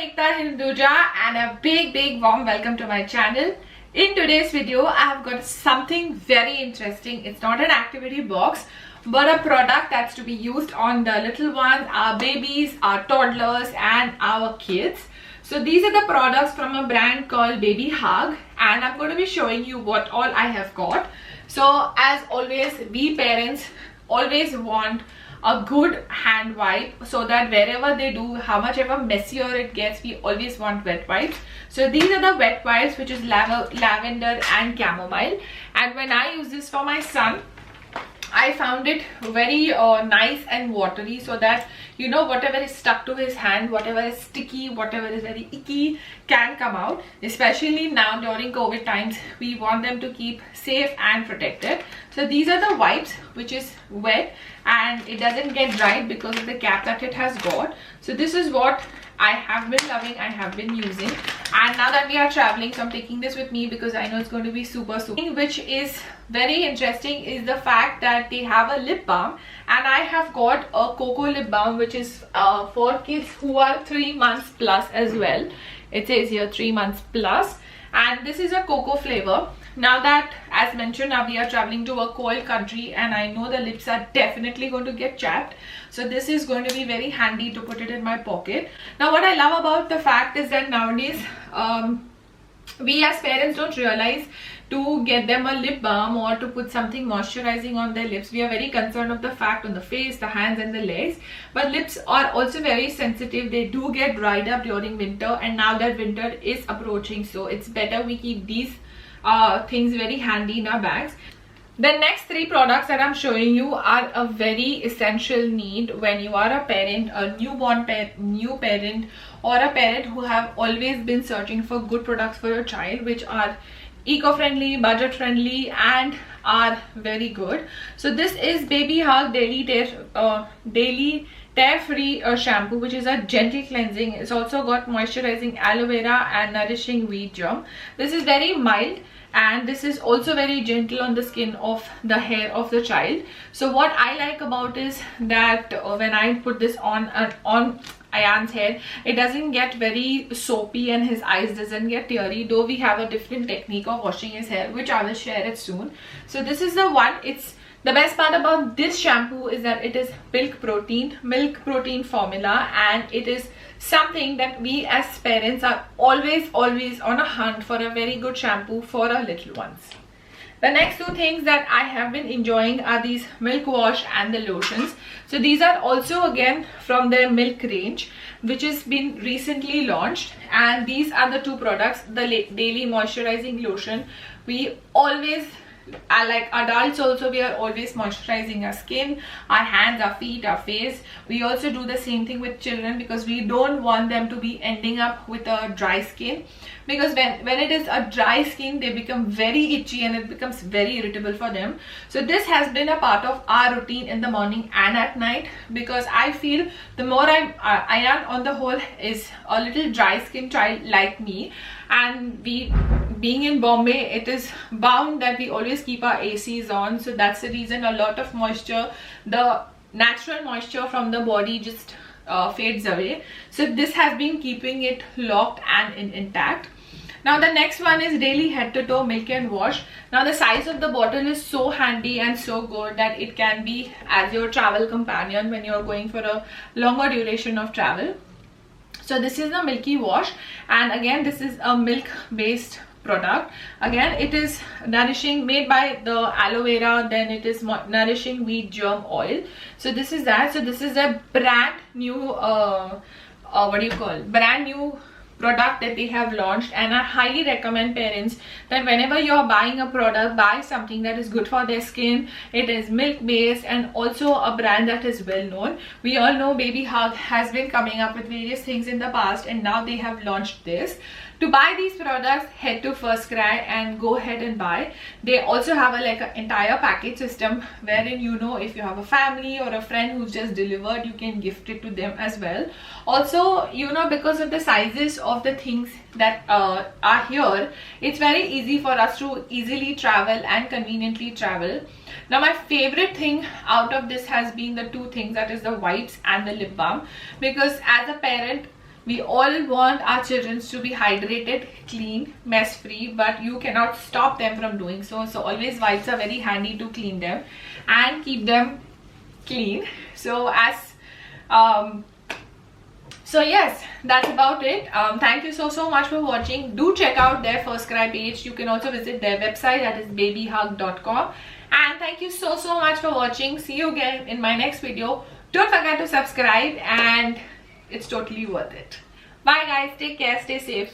Ekta Hinduja and a big warm welcome to my channel. In today's video, I have got something very interesting. It's not an activity box, but a product that's to be used on the little ones, our babies, our toddlers and our kids. So these are the products from a brand called Baby Hug, and I'm going to be showing you what all I have got. So as always, we parents always want a good hand wipe so that wherever they do, how much ever messier it gets, we always want wet wipes. So these are the wet wipes, which is lavender and chamomile. And when I use this for my son, I found it very nice and watery, so that you know whatever is stuck to his hand, whatever is sticky, whatever is very icky can come out. Especially now during COVID times, we want them to keep safe and protected. So these are the wipes, which is wet and it doesn't get dried because of the cap that it has got. So this is what I have been loving, I have been using, and now that we are traveling, so I'm taking this with me because I know it's going to be super. Which is very interesting is the fact that they have a lip balm, and I have got a cocoa lip balm, which is for kids who are 3 months plus as well. It says here 3 months plus, and this is a cocoa flavor. Now that, as mentioned, now we are traveling to a cold country and I know the lips are definitely going to get chapped, so this is going to be very handy to put it in my pocket. Now what I love about the fact is that nowadays we as parents don't realize to get them a lip balm or to put something moisturizing on their lips. We are very concerned of the fact on the face, the hands and the legs, but lips are also very sensitive. They do get dried up during winter, and now that winter is approaching, so it's better we keep these things very handy in our bags. The next 3 products that I'm showing you are a very essential need when you are a parent, a newborn new parent, or a parent who have always been searching for good products for your child, which are eco-friendly, budget-friendly and are very good. So this is Baby Hug Daily Tear-Free shampoo, which is a gentle cleansing. It's also got moisturizing aloe vera and nourishing wheat germ. This is very mild, and this is also very gentle on the skin of the hair of the child. So what I like about is that when I put this on Ayan's hair, it doesn't get very soapy and his eyes doesn't get teary, though we have a different technique of washing his hair, which I will share it soon. So this is the one. It's the best part about this shampoo is that it is milk protein formula, and it is something that we as parents are always on a hunt for a very good shampoo for our little ones. The next 2 things that I have been enjoying are these milk wash and the lotions. So these are also again from their milk range, which has been recently launched, and these are the 2 products. The daily moisturizing lotion, we always, like adults also, we are always moisturizing our skin, our hands, our feet, our face. We also do the same thing with children because we don't want them to be ending up with a dry skin, because when it is a dry skin, they become very itchy and it becomes very irritable for them. So this has been a part of our routine in the morning and at night, because I feel the more Ayan on the whole is a little dry skin child like me, and being in Bombay, it is bound that we always keep our ACs on. So that's the reason a lot of moisture, the natural moisture from the body, just fades away. So this has been keeping it locked and intact. Now the next one is Daily Head to Toe Milk and Wash. Now the size of the bottle is so handy and so good that it can be as your travel companion when you're going for a longer duration of travel. So this is the Milky Wash, and again this is a milk based product. Again, it is nourishing, made by the aloe vera, then it is nourishing wheat germ oil. So this is that. So this is a brand new brand new product that they have launched, and I highly recommend parents that whenever you are buying a product, buy something that is good for their skin. It is milk based and also a brand that is well known. We all know Baby Hug has been coming up with various things in the past, and now they have launched this. To buy these products, head to FirstCry and go ahead and buy. They also have like an entire package system wherein, you know, if you have a family or a friend who's just delivered, you can gift it to them as well. Also, you know, because of the sizes of the things that are here, it's very easy for us to easily travel and conveniently travel. Now my favorite thing out of this has been the 2 things, that is the wipes and the lip balm, because as a parent, We all want our children to be hydrated, clean, mess free, but you cannot stop them from doing so. So always wipes are very handy to clean them and keep them clean. So so yes, that's about it. Thank you so much for watching. Do check out their First Cry page. You can also visit their website, that is babyhug.com. And thank you so much for watching. See you again in my next video. Don't forget to subscribe, and it's totally worth it. Bye guys, take care, stay safe.